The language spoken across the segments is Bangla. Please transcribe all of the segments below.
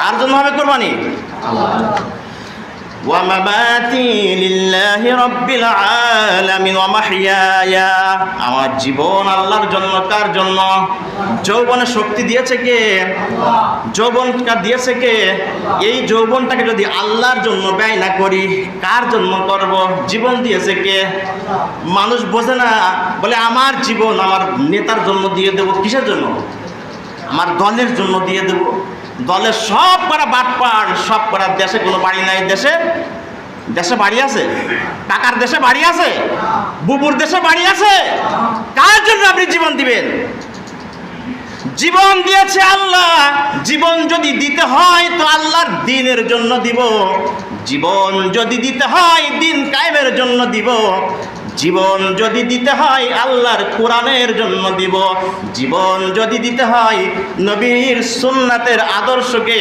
কার জন্য হবে কোরবানি? ওয়া মামাতি লিল্লাহি রাব্বিল আলামিন ওয়া মাহইয়ায়া, আমার জীবন আল্লাহর জন্য। কার জন্য? যৌবনে শক্তি দিয়েছে কে? যৌবনটা দিয়েছে কে? এই যৌবনটাকে যদি আল্লাহর জন্য ব্যয় না করি, কার জন্য করব? জীবন দিয়েছে কে? মানুষ বোঝে না, বলে আমার জীবন আমার নেতার জন্য দিয়ে দেব। কিসের জন্য? আমার দলের জন্য দিয়ে দেব। দলের সব করা বাটপার, সব করা। দেশে কোনো বাড়ি নাই। দেশে বাড়ি আছে? টাকার দেশে বাড়ি আছে? বুবুর দেশে বাড়ি আছে? কার জন্য আপনি জীবন দিবেন? জীবন দিয়েছে আল্লাহ। জীবন যদি দিতে হয় তো আল্লাহর দ্বীনের জন্য দিব। জীবন যদি দিতে হয় দ্বীন কায়েমের জন্য দিব। জীবন যদি দিতে হয় আল্লাহর কোরআনের জন্য দিব। জীবন যদি দিতে হয় নবীর সুন্নাতের আদর্শকে,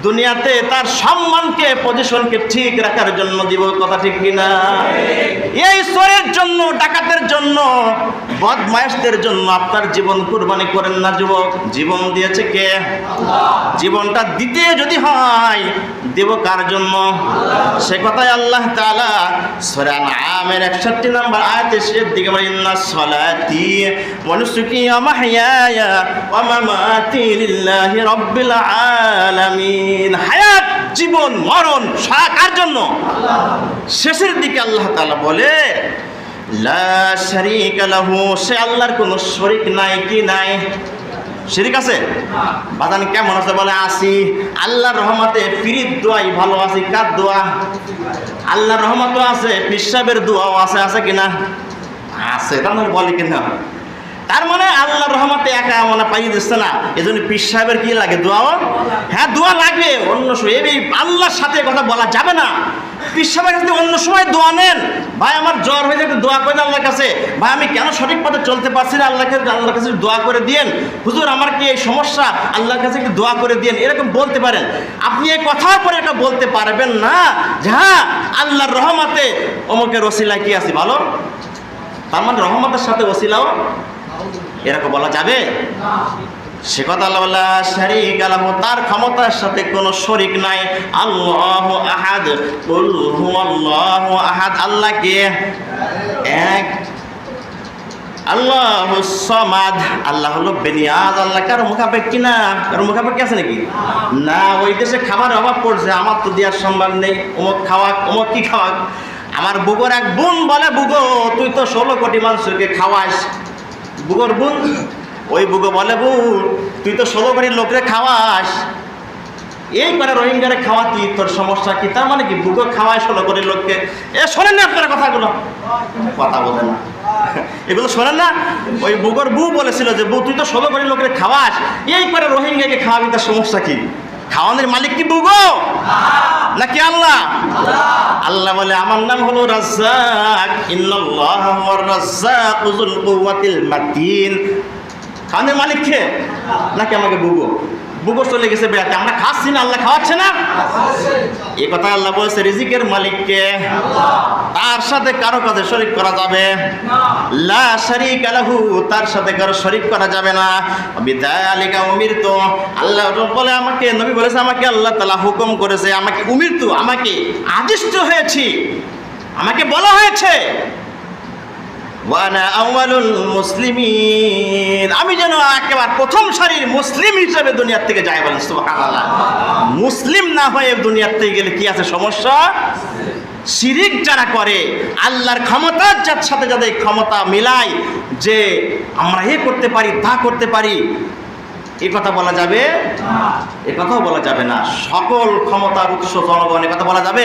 দুনিয়াতে তার সম্মানকে, পজিশনকে ঠিক রাখার জন্য দিব। কথা ঠিক কিনা? এই চোরের জন্য, ডাকাতের জন্য, বদমাইশদের জন্য আপনার জীবন কুরবানি করেন না যুবক। জীবন দিয়েছে কে? জীবনটা দিতে যদি হয় দেব কার জন্য? সে কথাই আল্লাহ তাআলা সূরা আনআমের 61 নম্বর আয়াতের শেষের দিকে বলেন, ইন্নাস সালাতি ওয়া নুসুকি ওয়া মাহইয়ায়া ওয়া মামাতি লিল্লাহি রাব্বিল আলামিন। হায়াত, জীবন, মরণ কার জন্য? শেষের দিকে আল্লাহ তাআলা বলে, লা শারীকা লাহু, সে আল্লাহর কোনো শরীক নাই। কি নাই? শিরিক আছে? বাদান কেমন আছে? বলে আসি। আল্লাহর রহমতে ফিরির দোয়াই ভালো আছি। কার দোয়া? আল্লাহর রহমতও আছে, পীর সাহেবের দোয়াও আছে। আছে কিনা? আছে। তার মানে বলে কিনা? তার মানে আল্লাহর রহমতে একা মনে পাই দিচ্ছে না, এই জন্য পীর সাহেবের কি লাগে? দোয়াও। হ্যাঁ, দোয়া লাগবে। অন্য সময় এই আল্লাহর সাথে কথা বলা যাবে না। পীর সাহেবের কাছে অন্য সময় দোয়া নেন। ভাই আমার জ্বর হয়ে যাবে, দোয়া করে আল্লাহর কাছে। ভাই আমি কেন সঠিক পথে চলতে পারছি না, আল্লাহর কাছে দোয়া করে দিয়েন। হুজুর আমার কি এই সমস্যা, আল্লাহর কাছে একটু দোয়া করে দিয়েন। এরকম বলতে পারেন। আপনি এই কথার পরে এটা বলতে পারবেন না যে হ্যাঁ আল্লাহর রহমতে অমুকের ওসিলায় কি আছে ভালো। তার মানে রহমতের সাথে ওসিলাও এরকম বলা যাবে? সে কথা আল্লাহ শারীকা লাহু, তার ক্ষমতার সাথে কোনো শরীক নাই। আল্লাহু আহাদ, কুল হুয়াল্লাহু আহাদ, আল্লাহ কে? এক। আল্লাহুস সামাদ, আল্লাহ হলো বেনিয়াজ। আল্লাহ কারো মুখাপেক্ষী না। কারো মুখাপেক্ষী আছে নাকি? না। ওই দেশে খাবারের অভাব পড়ছে, আমার তো দেওয়ার সম্ভব নেই। অমুক খাওয়াক, অমুক কি খাওয়াক। আমার বুগোর এক বোন বলে, বুগো তুই তো 16 কোটি মানুষকে খাওয়াস। বুগোর বোন, ওই বুগো বলে, বোন তুই তো 16 কোটি লোকরে খাওয়াস, এই করে রোহিঙ্গারে খাওয়াতি, তোর সমস্যা কি? তার মানে কি বুগো খাওয়ায় 16 কোটি লোককে? শোনেন না আপনারা কথাগুলো? কথা বলে না এগুলো শোনেন না? ওই বুগোর বউ বলেছিল যে বউ তুই তো 16 কোটি লোকরে খাওয়াস, এই করে রোহিঙ্গাকে খাওয়াবি, তার সমস্যা কি? খাওয়ানোর মালিক কি বুগো নাকি আল্লাহ? আল্লাহ বলে আমার নাম হলো রাজ্জাক, ইন্নাল্লাহা হুয়ার রাজ্জাকু যুল কুওয়াতিল মাতিন। খাওয়ানোর মালিক কে? নাকি আমাকে বুগো? বুগো চলে গেছে বেড়াতে, আমরা খাচ্ছি না, আল্লাহ খাওয়াচ্ছে না। এই কথা আল্লাহ বলছে রিজিকের মালিককে, তার সাথে কারো কাছে শরীক করা যাবে লা শারীকা লাহু, তার সাথে কারো শরীক করা যাবে না। বিযালিকা উমিরতু, আল্লাহ বলে আমাকে, নবী বলেছে আমাকে আল্লাহ তাআলা হুকুম করেছে, আমাকে উমিরতু, আমাকে আদিষ্ট হয়েছি, আমাকে বলা হয়েছে ওয়ানা আউয়ালুল মুসলিমিন, আমি যেন একেবারে প্রথম সারির মুসলিম হিসেবে দুনিয়ার থেকে যাই। বলেন সুবহানাল্লাহ। মুসলিম না হয়ে দুনিয়ার থেকে গেলে কি আছে? সমস্যা। শিরিক যারা করে, আল্লাহর ক্ষমতার সাথে যাদের ক্ষমতা মিলাই যে আমরা এ করতে পারি, তা করতে পারি, এ কথা বলা যাবে? এ কথাও বলা যাবে না। সকল ক্ষমতার উৎস জনগণ, এ কথা বলা যাবে?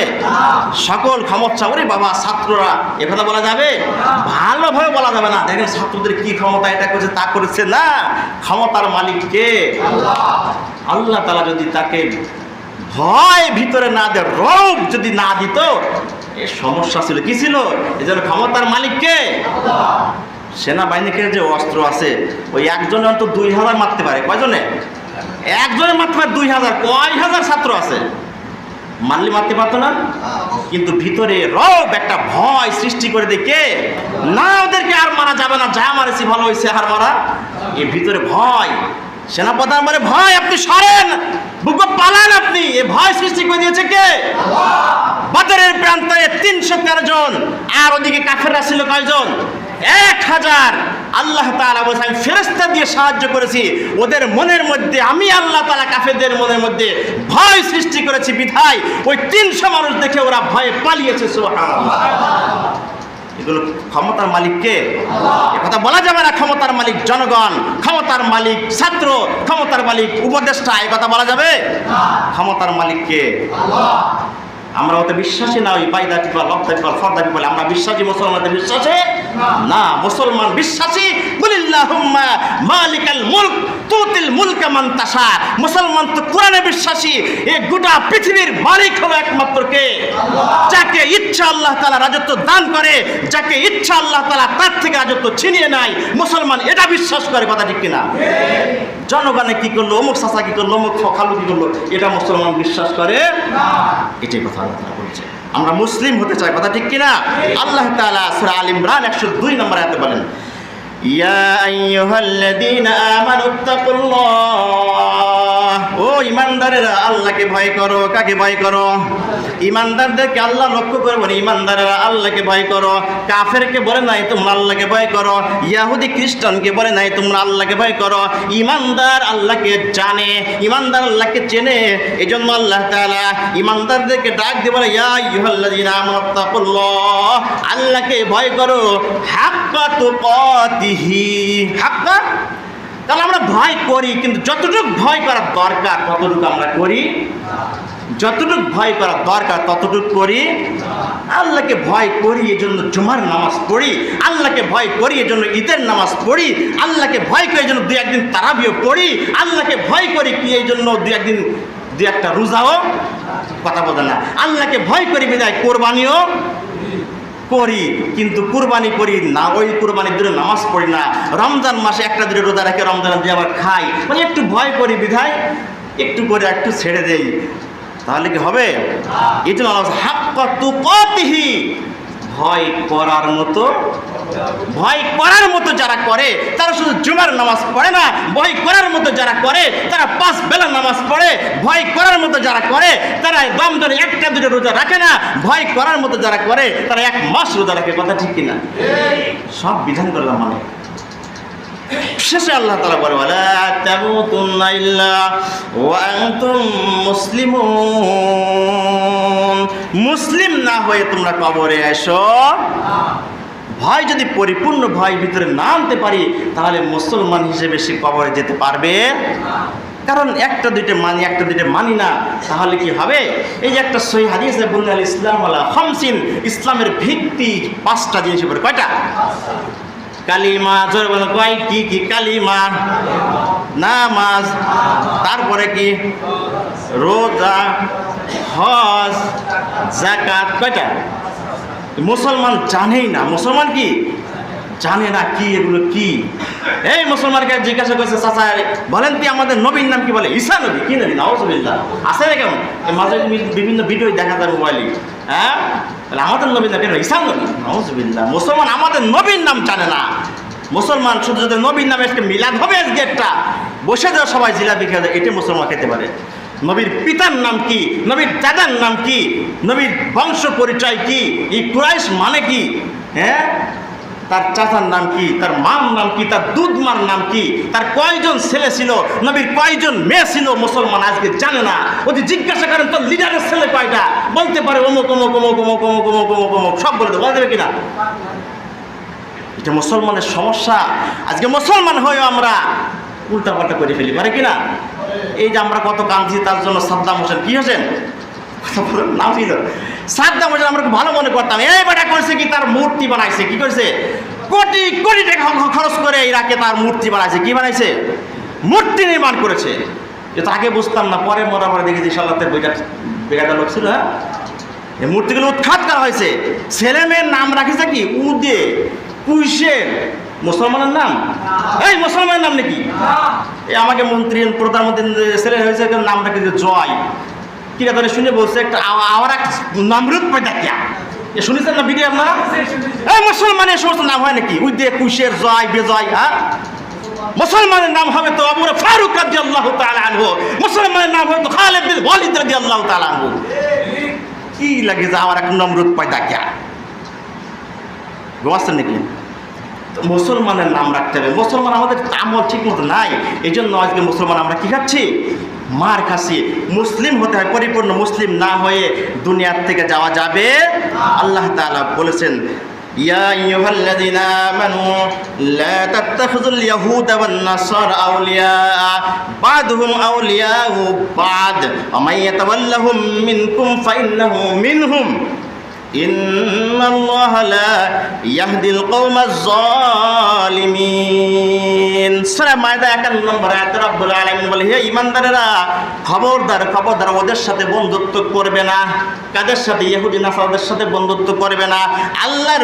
সকল ক্ষমতা, ওরে বাবা ছাত্ররা, এ কথা বলা যাবে? ভালোভাবে বলা যাবে না। দেখেন ছাত্রদের কি ক্ষমতা, এটা করেছে তা করেছে না। ক্ষমতার মালিক কে? আল্লাহ তাআলা যদি তাকে ভয় ভিতরে না দেয়, রব যদি না দিত, এ সমস্যা ছিল। কি ছিল? এই জন্য ক্ষমতার মালিক কে? সেনাবাহিনীকে যে অস্ত্র আছে, ওই একজনে অন্তত 2000 মারতে পারে। কয়জনে? একজনে মারতে পারে 2000। কয় হাজার ছাত্র আছে, মারলে মারতে পারতো না? কিন্তু ভিতরে রব একটা ভয় সৃষ্টি করে দেখে না, ওদেরকে আর মারা যাবে না, যা মারেছি ভালো হয়েছে, আর মারা। এর ভিতরে ভয়। সেনাপ্রধান বলে ভয়, আপনি সরেন, বুকে পালান, আপনি এ ভয় সৃষ্টি করে দিয়েছে কে? বদরের প্রান্তরে 313 জন, আর ওদিকে কাফেররা ছিল কয়জন? 1000। আল্লাহ তাআলা বলেন আমি ফেরেশতা দিয়ে সাহায্য করেছি ওদের মনের মধ্যে, আমি আল্লাহ তাআলা কাফেরদের মনের মধ্যে ভয় সৃষ্টি করেছি বিধায় ওই 300 মানুষ দেখে ওরা ভয়ে পালিয়েছে। সুবহানাল্লাহ। এগুলো ক্ষমতার মালিক কে? কথা বলা যাবে না ক্ষমতার মালিক জনগণ, ক্ষমতার মালিক ছাত্র, ক্ষমতার মালিক উপদেষ্টা, এই কথা বলা যাবে? ক্ষমতার মালিক কে? আমরা ওতে বিশ্বাসী না, ওই বাইদা পিপল, লব্দা পিপল, ফর্দা পিপল, আমরা বিশ্বাসী? মুসলমানদের বিশ্বাসী না। মুসলমান বিশ্বাসী কুলিল্লাহুম্মা মালিকাল মুলক তুতিল মুলকা মান তাশা। মুসলমান তো কোরআনে বিশ্বাসী, এই গোটা পৃথিবীর মালিক হলো একমাত্র কে? যাকে ইচ্ছা আল্লাহ তাআলা রাজত্ব দান করে, যাকে ইচ্ছা আল্লাহ তাআলা তার থেকে রাজত্ব ছিনিয়ে নেয়। মুসলমান এটা বিশ্বাস করে, কথা ঠিক কিনা? জনগণে কি করলো, অমুক চাচা কি করলো, অমুক খালু কি করলো, এটা মুসলমান বিশ্বাস করে না। এটাই কথা আল্লাহ তাআলা বলছে, আমরা মুসলিম হতে চাই, কথা ঠিক কিনা? আল্লাহ তাআলা সূরা আল ইমরান 102 নম্বর আয়াতে বলেন, ইয়া আইয়ুহাল্লাযীনা আমানুত্তাকুল্লাহ, ও ঈমানদারেরা আল্লাহকে ভয় করো। কাকে ভয় করো? ঈমানদারদেরকে আল্লাহ লক্ষ্য করে বলে ঈমানদারেরা আল্লাহকে ভয় করো। কাফেরকে বলে নাই তোমরা আল্লাহকে ভয় করো, ইহুদি খ্রিস্টানকে বলে নাই তোমরা আল্লাহকে ভয় করো। ঈমানদার আল্লাহকে জানে, ঈমানদার আল্লাহকে চেনে, এজন্য আল্লাহ তাআলা ঈমানদারদেরকে ডাক দিয়ে বলে ইয়া আইয়ুহাল্লাযীনা আমানুত্তাকুল্লাহ, আল্লাহকে ভয় করো হাক্কা তুকাতিহি। হাক্কা, তাহলে আমরা ভয় করি, কিন্তু যতটুকু ভয় করার দরকার ততটুকু আমরা করি, যতটুকু ভয় করার দরকার ততটুকু করি। আল্লাহকে ভয় করি এজন্য জুমার নামাজ পড়ি, আল্লাহকে ভয় করি এজন্য ঈদের নামাজ পড়ি, আল্লাহকে ভয় করি এই জন্য 2-1 দিন তারাবিও পড়ি, আল্লাহকে ভয় করি কি এই জন্য 2-1 দিন 2-1টা রোজাও, কথা বলে না। আল্লাহকে ভয় করি বিদায় কোরবানিও করি, কিন্তু কুরবানি করি না, ওই কুরবানির দিনে নামাজ পড়ি না। রমজান মাসে 1টা-2টা রোজা রেখে রমজান দিয়ে আবার খাই, মানে একটু ভয় করি বিধায় একটু করে একটু ছেড়ে দেই, তাহলে কি হবে? এই জন্য হাক্কা তুকাতিহি, ভয় করার মতো, ভয় করার মতো যারা করে তারা শুধু জুমার নামাজ পড়ে না, ভয় করার মতো যারা করে তারা 5 বেলা নামাজ পড়ে, ভয় করার মতো যারা করে তারা রমজানে 1টা-2টা রোজা রাখে না, ভয় করার মতো যারা করে তারা 1 মাস রোজা রাখে, কথা ঠিক কিনা? সব বিধান করলাম মানে শেষে আল্লাহ তাআলা বলে ওয়ালা তামুতুন্না ইল্লা ওয়া আনতুম মুসলিমুন, মুসলিম না হয়ে তোমরা কবরে এসো। ভয় যদি পরিপূর্ণ ভয় ভিতরে না আনতে পারি তাহলে মুসলমান হিসেবে সে কবরে যেতে পারবে, কারণ 1টা-2টা মানি 1টা-2টা মানি না, তাহলে কি হবে? এই যে একটা সহিহ হাদিসে বুনিয়াল ইসলাম আলা খামসিন, ইসলামের ভিত্তি 5টা জিনিসের উপরে। কয়টা? কালিমা, জোরে বলো, কয়? কি কি? কালিমা, নামাজ, তারপরে কি? রোজা, হজ, যাকাত। কয়টা? মুসলমান জানেই না, মুসলমান কি জানে না কি এগুলো কি। এই মুসলমানকে জিজ্ঞাসা করছে চাচা বলেন তুই আমাদের নবীর নাম কি? বলে ঈসা নবী। কি নবী? নাউজুবিল্লাহ। আছে না কেমন মাঝে বিভিন্ন ভিডিও দেখা যায় মোবাইলে, হ্যাঁ? তাহলে আমাদের নবীর নাম কেন? ঈসা নবী। নাউজুবিল্লাহ। মুসলমান আমাদের নবীর নাম জানে না। মুসলমান শুধু যদি নবীর নামে আজকে মিলাদ হবে, আজকে একটা বসে যাওয়া সবাই জিলাপি খেয়ে যায়, এটা মুসলমান খেতে পারে। নবীর পিতার নাম কি, নবীর দাদার নাম কি, নবীর বংশ পরিচয় কি, এই কুরাইশ মানে কি, হ্যাঁ, তার চাচার নাম কি, তার মার নাম কি, তার দুধ মার নাম কি, তার কয়জন ছেলে ছিল, নবীর কয়জন মেয়ে ছিল, মুসলমান আজকে জানে না। ওদের জিজ্ঞাসা করেন তোর লিডারের ছেলে কয়টা, বলতে পারে অমুক অমুক অমুক অমুক অমুক অমুক অমুক অমুক, সব বলে দেবে, বলা যাবে কিনা? এটা মুসলমানের সমস্যা। আজকে মুসলমান হয়েও আমরা উল্টাপাল্টা করে ফেলি, পারে কিনা? এই যে আমরা কত কাঁদছি তার জন্য সাদ্দাম হোসেন, কি হোসেন নাম ছিল, সাদ্দাম হোসেন আমরা ভালো মনে করতাম। এই বেটা করছে কি, তার মূর্তি বানাইছে। কি করছে? কোটি কোটি টাকা খরচ করে ইরাকে তার মূর্তি বানাইছে। কি বানাইছে? মূর্তি নির্মাণ করেছে। এটা আগে বুঝতাম না, পরে মরা পরে দেখেছি সাল্লাতের বেগাটা লোক ছিল। হ্যাঁ, এই মূর্তিগুলো উৎখাত করা হয়েছে। ছেলে মেয়ের নাম রাখিছে কি? উদে, কুইশের। মুসলমানের নাম? এই মুসলমানের নাম নাকি? এই আমাকে মন্ত্রী প্রধানমন্ত্রী ছেলে হয়েছে, নাম রাখেছে জয়। কি কথা শুনে বলছে একটা আওয়ার এক নমরুদ পয়দা কিয়া, শুনেছেন না ভিডিও আপনারা? এই মুসলমানের সমস্ত নাম হয় নাকি? উদে, কুশের, জয়, বেজয়। হ্যাঁ, মুসলমানের নাম হবে তো আবু বকর ফারুক রাদিয়াল্লাহু তাআলা আনহু, মুসলমানের নাম হবে তো খালিদ বিন ওয়ালিদ রাদিয়াল্লাহু তাআলা আনহু। কি লাগে যে আমার এক নমরুদ পয়দা কিয়া গোয়াছেন নাকি? মুসলমানের নাম রাখতে হবে। মুসলমান আমাদের আমল ঠিক মতো নাই, এই জন্য আজকে মুসলমান আমরা কি খাচ্ছি? মার খাচ্ছি। মুসলিম হতে হয়, পরিপূর্ণ মুসলিম না হয়ে দুনিয়ার থেকে যাওয়া যাবে। আল্লাহ তাআলা বলেছেন, ইয়া আইয়ুহাল্লাযীনা আমানু লা তাত্তাখিযুল ইয়াহুদা ওয়ান নাসারা আউলিয়া বা'দুহুম আউলিয়াউ বা'দ ওয়া মান ইয়াতাওয়াল্লাহুম মিনকুম ফাইন্নাহু মিনহুম ইন্নাল্লাহা লা ইয়াহদিল কওমাজ জালিমিন। সূরা মায়দা 51 নম্বর আয়াতে রব্বুল আলামিন বলে, হে ঈমানদারেরা, খবরদার খবরদার ওদের সাথে বন্ধুত্ব করবে না। কাদের সাথে? ইহুদি নাসারাদের সাথে বন্ধুত্ব করবে না। আল্লাহর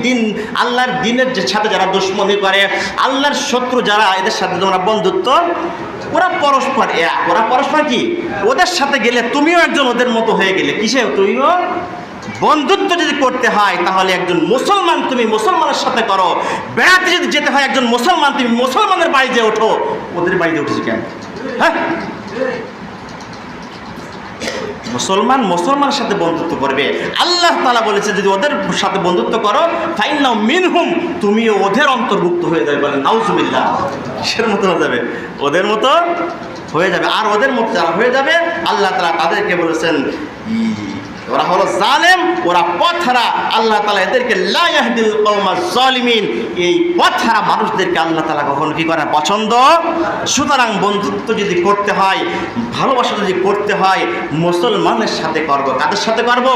দিন, আল্লাহর দিনের যে সাথে যারা দুশমনি করে, আল্লাহর শত্রু যারা, এদের সাথে তোমরা বন্ধুত্ব, ওরা পরস্পর এক, ওরা পরস্পর কি? ওদের সাথে গেলে তুমিও একজন ওদের মতো হয়ে গেলে। কিসে? তুমিও বন্ধুত্ব যদি করতে হয় তাহলে একজন মুসলমান তুমি মুসলমানের সাথে করো। বেড়াতে যদি যেতে হয় একজন মুসলমান তুমি মুসলমানের বাড়িতে ওঠো। ওদের বাড়িতে উঠেছি কেন? হ্যাঁ, মুসলমান মুসলমানের সাথে বন্ধুত্ব করবে। আল্লাহ তাআলা বলেছে যদি ওদের সাথে বন্ধুত্ব করো ফাইন্নাহু মিনহুম, তুমিও ওদের অন্তর্ভুক্ত হয়ে যাবে। বলেন নাউজুবিল্লাহ। কিসের মতো হয়ে যাবে? ওদের মতো হয়ে যাবে। আর ওদের মতো যারা হয়ে যাবে আল্লাহ তাআলা তাদেরকে বলেছেন ওরা হলো জালেম, ওরা পথহারা। আল্লাহ তাআলা এদেরকে লা ইয়াহদিল কওমাজ জালিমিন, এই পথহারা মানুষদেরকে আল্লাহ তাআলা কখনো কি করে? পছন্দ। সুতরাং বন্ধুত্ব যদি করতে হয়, ভালোবাসা যদি করতে হয়, মুসলমানের সাথে করব। কাদের সাথে করব?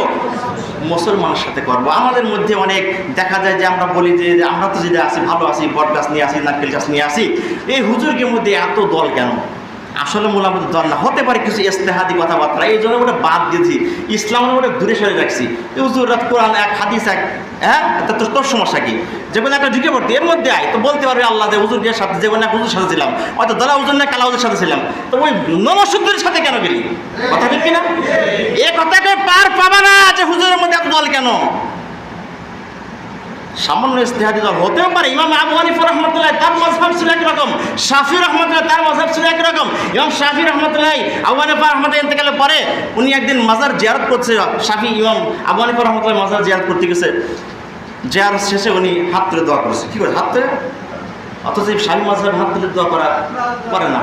মুসলমানের সাথে করব। আমাদের মধ্যে অনেক দেখা যায় যে আমরা বলি যে আমরা তো যদি আসি ভালো আছি, বট গাছ নিয়ে আসি, নারকেল গাছ নিয়ে আসি, এই হুজুরদের মধ্যে এত দল কেন? আসলে মূল আমাদের দল না, হতে পারে কিছু ইস্তেহাদি কথাবার্তা, এই জন্য ওটা বাদ দিয়েছি, ইসলামের ওটা দূরে সরে রাখছি। হুজুর কোরআন এক, হাদিস এক, হ্যাঁ, তোর সমস্যা কি? যে কোনো একটা ঢুকে পড়তে এর মধ্যে আয় তো বলতে পারবে আল্লাহ যে হুজুর সাথে, যে কোনো এক হুজুর সাথে ছিলাম, হয়তো দলা হুজুর না কালা হুজুর সাথে ছিলাম, তো ওই নমশুদ্ধের সাথে কেন গেলি? কথা ঠিক কিনা? এ কথাকে পার পাবা না যে হুজুরের মধ্যে এত দল কেন। সামান্য ইস্তেহাদি দল হতেও পারে। ইমাম আবু হানিফা রাহমাতুল্লাহ তার মাযহাব ছিল একরকম, শাফি রাহমাতুল্লাহ তার মাযহাব ছিল একরকম। ইমাম শাফি রাহমাতুল্লাহ আবু হানিফা রাহমাতুল্লাহ ইন্তেকালের পরে উনি একদিন মাজার জিয়ারত করছে। শাফি ইমাম আবু হানিফা রাহমাতুল্লাহ মাজার জিয়ারত করতে গেছে, জিয়ারত শেষে উনি হাত তুলে দোয়া করছে। কি করে হাত তুলে? অথচ শাফি মাযহাব হাত তুলে দোয়া করা করে না।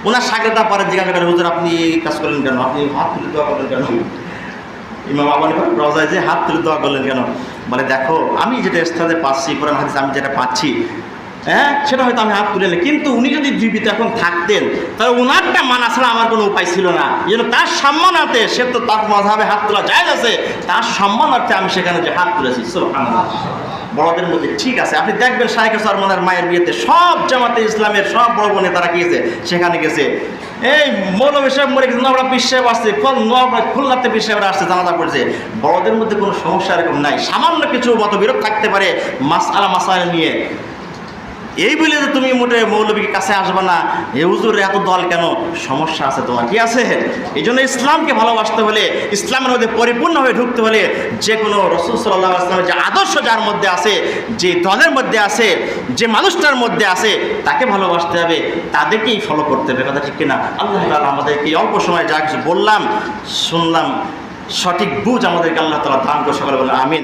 ওনার শাগির্দরা পরে জিজ্ঞাসা করে, হুজুর আপনি এই কাজ করলেন কেন? আপনি হাত তুলে দোয়া করলেন কেন? ইমাম আবু হানিফা রওজায় যে হাত তুলে দোয়া করলেন কেন? বলে দেখো আমি যেটা ইস্তেহাদে পাচ্ছি, কোরআন হাদিস আমি যেটা পাচ্ছি, হ্যাঁ, সেটা হয়তো আমি হাত তুলে নিই, কিন্তু উনি যদি জীবিত এখন থাকতেন তাহলে ওনারটা মানা ছাড়া আমার কোনো উপায় ছিল না। এই জন্য তার সম্মানার্থে, সে তো তার মাযহাবে হাত তোলা জায়েজ আছে, তার সম্মানার্থে আমি সেখানে যে হাত তুলেছি। সুবহানাল্লাহ। বড়দের মধ্যে ঠিক আছে, আপনি দেখবেন শাইখ সরমনের মায়ের বিয়েতে সব জামাতে ইসলামের সব বড় বড় নেতারা গিয়েছে, সেখানে গেছে। এই মৌলভী সাহেব মরে গেছে, নবরা পীর সাহেব আসছে, খুলনাতে পীর সাহেবরা আসছে, জানাজা পড়ছে। বড়দের মধ্যে কোনো সমস্যা এরকম নাই। সামান্য কিছু মতবিরোধ থাকতে পারে মাসআলা মাসাইল নিয়ে, এই বলে যে তুমি মোটে মৌলবীর কাছে আসবে না, এ হুজুর এত দল কেন? সমস্যা আছে তোমার, কি আছে? এই জন্য ইসলামকে ভালোবাসতে হলে, ইসলামের মধ্যে পরিপূর্ণভাবে ঢুকতে হলে, যে কোনো রাসূল সাল্লাল্লাহু আলাইহি ওয়াসাল্লামের যে আদর্শ যার মধ্যে আছে, যে দলের মধ্যে আছে, যে মানুষটার মধ্যে আছে, তাকে ভালোবাসতে হবে, তাদেরকেই ফলো করতে হবে। কথা ঠিক কিনা? আল্লাহ তাআলা আমাদেরকে অল্প সময় যা কিছু বললাম শুনলাম, সঠিক বুঝ আমাদেরকে আল্লাহ তাআলা দান করে সকলে বলে আমিন।